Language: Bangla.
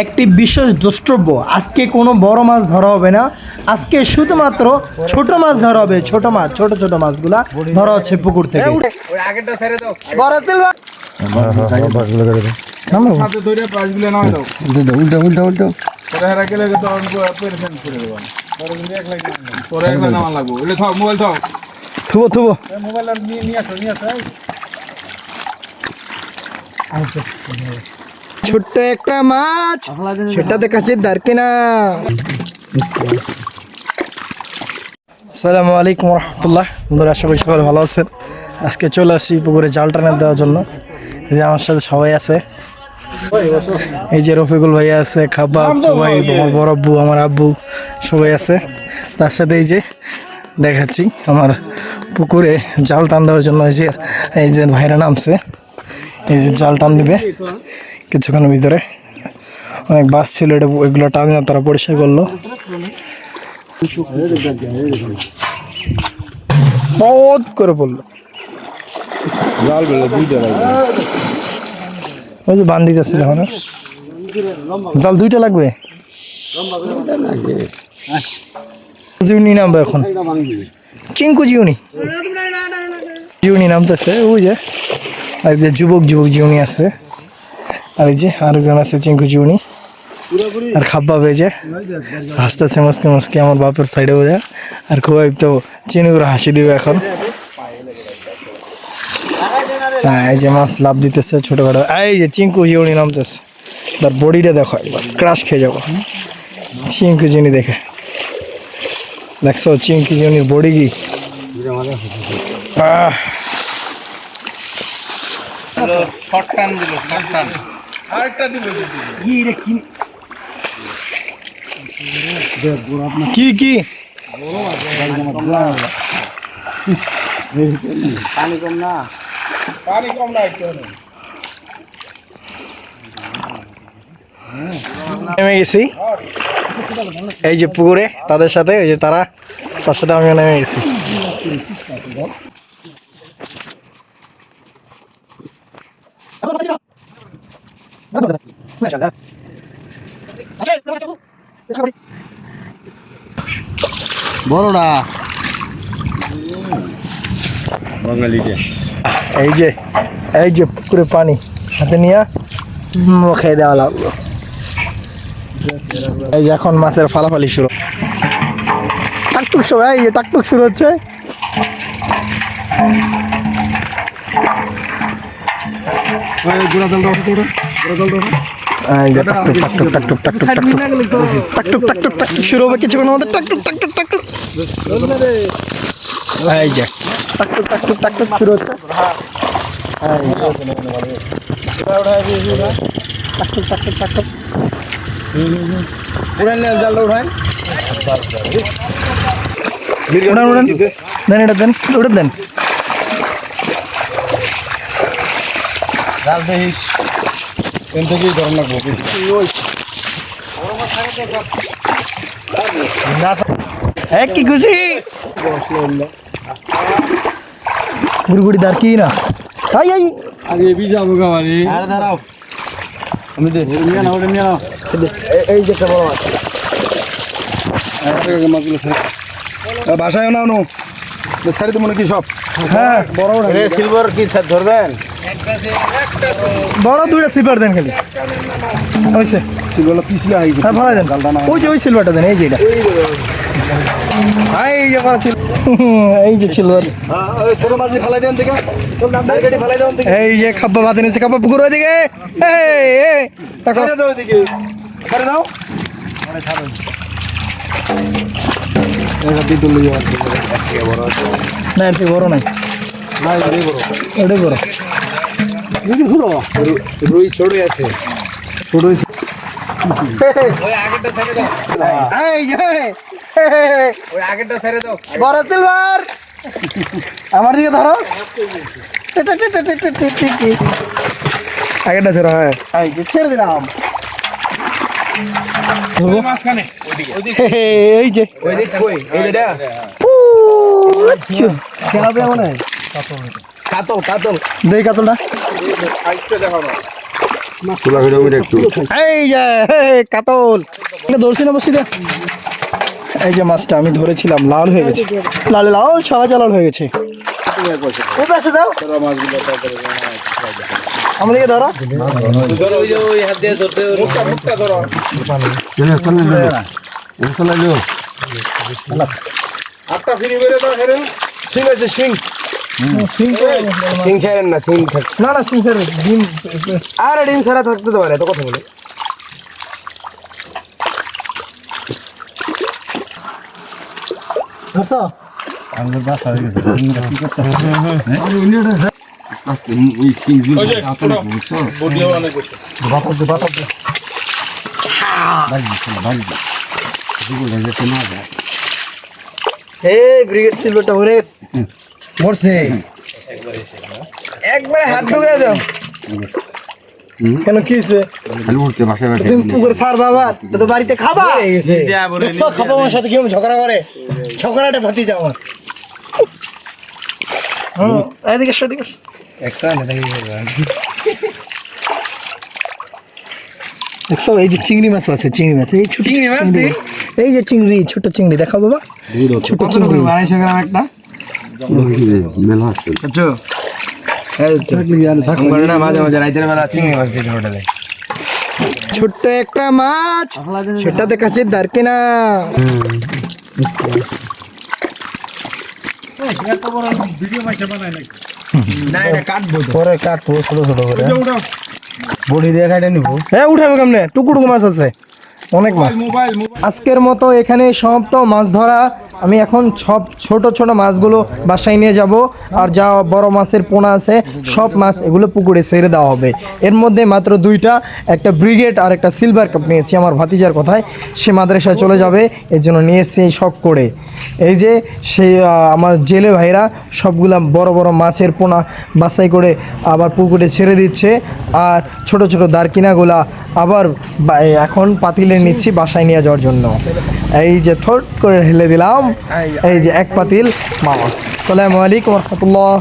একটি বিশেষ দ্রষ্টব্য, আজকে কোনো বড় মাছ ধরা হবে না, আজকে শুধুমাত্র ছোট মাছ ধরা হবে। ছোট মাছ, ছোট ছোট মাছগুলা ধরা হচ্ছে পুকুর থেকে। ছোট্ট একটা মাছ, সেটা দেখাচ্ছে দারকিনা। আসসালামু আলাইকুম রহমতুল্লাহ। বন্ধুরা, আশা করি সবাই ভালো আছেন। আজকে চলে আসছি পুকুরে জাল টানা দেওয়ার জন্য। এই যে আমার সাথে সবাই আছে, এই যে রফিকুল ভাইয়া আছে, খাব্বা ভাই, আমার বড় আব্বু, আমার আব্বু সবাই আছে। তার সাথে এই যে দেখাচ্ছি আমার পুকুরে জাল টান দেওয়ার জন্য এই যে ভাইরা নামছে, এই যে জাল টান দিবে কিছুক্ষণের ভিতরে। অনেক বাস ছিল, এটা এগুলো টান তারা পরিষ্কার করলো। বহুত করে পড়লো জাল, ওই যে বান্দি যাচ্ছিল এখন। জাল দুইটা লাগবে, জিউনি নামবে এখন, চিঙ্কু জিউনি জিউনি নামতেছে। ওই যে আর যে যুবক জিউনি আছে, আর এই যে আরেকজন আছে চিঙ্কু জিউনি, আর খাব্বা বেজে হাসতেছে মুসকে মুসকে আমার বাপের সাইডে বোঝা। আর খুব তো চিনি করে হাসি দিবে এখন। হ্যাঁ, এই যে মাছ লাভ দিতেছে ছোটখাটো। এই যে চিঙ্কু জিউনি নামতেছে, তার বডিটা দেখো, একবার ক্রাশ খেয়ে যাবো। চিঙ্কু জিউনি দেখে দেখছো, চিঙ্কু জিউনির বডি কি। কি কি পানি কম না, নেমে গেছি এই যে পুকুরে তাদের সাথে, ওই যে তার সাথে আমিও নেমে গেছি। বড়টা এই যে পুকুরে পানি হাতে নিয়ে খেয়ে দেওয়া লাগলো। এই যে এখন মাছের ফালাফালি শুরু, টাকটুক সবাই, এই যে টাকটুক শুরু হচ্ছে। শুরু হবে কিছুক্ষণের মধ্যে, টাকটুক টাকটুক টাকটুক। এই যে টাকটুক টাকটুক টাকটুক শুরু হচ্ছে। টাকটুক টাকটুক টাকটুক উড়ান, জালটা উঠান, উড়ান দেন, এটা দেন, ওটা দেন। জাল দেখিস এখান থেকেই ধরন লাগবো। কি খুশি গুড়ি গুড়ি দার কি না, তাই আগে যাবো গাড়ি। আরে দাঁড়াও, আমি নিয়ে নাও, নিয়ে নাও। এই যে বড় মাছ, বাসায় নাও নো ছাড়ি তো মনে কি সব। হ্যাঁ, বড় সিলভার কি ধরবেন, বড় দুইটা সিলভার দেন খালি। হয়েছে সিলভারটা পিছলে ভালো দেন, ওই যে ওই সিলভারটা দেন। এই যে এটা এই যে সিলভার, ছোট মাছ ফেলাই দেন থেকে, এই যে খাব্বা বাদে নিচ্ছে, খাব্বা পুকুর ওইদিকে। না এর থেকে বড় নাই, এটাই বড়। রুই ছোট আছে, ছোট বড় সিলভার। আমার দিকে ধরো, আগেরটা ছেড়ে। হ্যাঁ, ছেড়ে দিলাম। এই যে কাতল, কাতলটা এই যে কাতল ধরছি না বসি এই যে মাছটা আমি ধরেছিলাম লাল হয়ে গেছে লাল লাল সাদা লাল হয়ে গেছে দাও আমাদেরকে ধরো সিং ছাড়েন না সিং না না সিং স্যার ডিম আর ডিম ছাড়া থাকতে তো পারে এত কথা বলে ধরছো ব্রিগেড সিলভারটা ভরে মরছে একবারে হাত ঢুকে দাও কেন কি হয়েছে তুমি পুকুরে ছাড় বাবা তো বাড়িতে খাবা দেখছো খাবো আমার সাথে কেউ ঝগড়া করে ঝগড়াটা ভাতি যাও আমার এদিকে এসো এদিকে দেখছো এই যে চিংড়ি মাছ আছে চিংড়ি মাছ এই ছোট চিংড়ি মাছ এই যে চিংড়ি ছোট চিংড়ি দেখো বাবা ছোট চিংড়ি 250 গ্রাম একটা মেলা আছে মাঝে মাঝে রাইতের বেলা চিংড়ি মাছ দিতে হোটেলে ছোট্ট একটা মাছ সেটা দেখাচ্ছে দারকিনা না এটা কাটবো তো পরে কাটবো ছোট ছোট করে বড়ি দিয়ে কাটে নিবো হ্যাঁ উঠাবে কেমনে টুকু মাছ আছে অনেক মাছ আজকের মতো এখানে সমাপ্ত মাছ ধরা আমি এখন সব ছোট ছোট মাছগুলো বাসায় নিয়ে যাব আর যা বড় মাছের পোনা আছে সব মাছ এগুলো পুকুরে ছেড়ে দেওয়া হবে এর মধ্যে মাত্র দুইটা একটা ব্রিগেড আর একটা সিলভার কাপ নিয়েছি আমার ভাতিজার কথায় সে মাদ্রাসায় চলে যাবে এর জন্য নিয়েছি এই শখ করে এই যে সেই আমার জেলে ভাইরা সবগুলা বড় বড় মাছের পোনা বাছাই করে আবার পুকুরে ছেড়ে দিচ্ছে আর ছোট ছোট দারকিনাগুলা আবার এখন পাতিলে নিচ্ছি বাসায় নিয়ে যাওয়ার জন্য এই যে থট করে ঢেলে দিলাম এই যে এক পাতিল মাছ আসসালামু আলাইকুম ওয়া রাহমাতুল্লাহ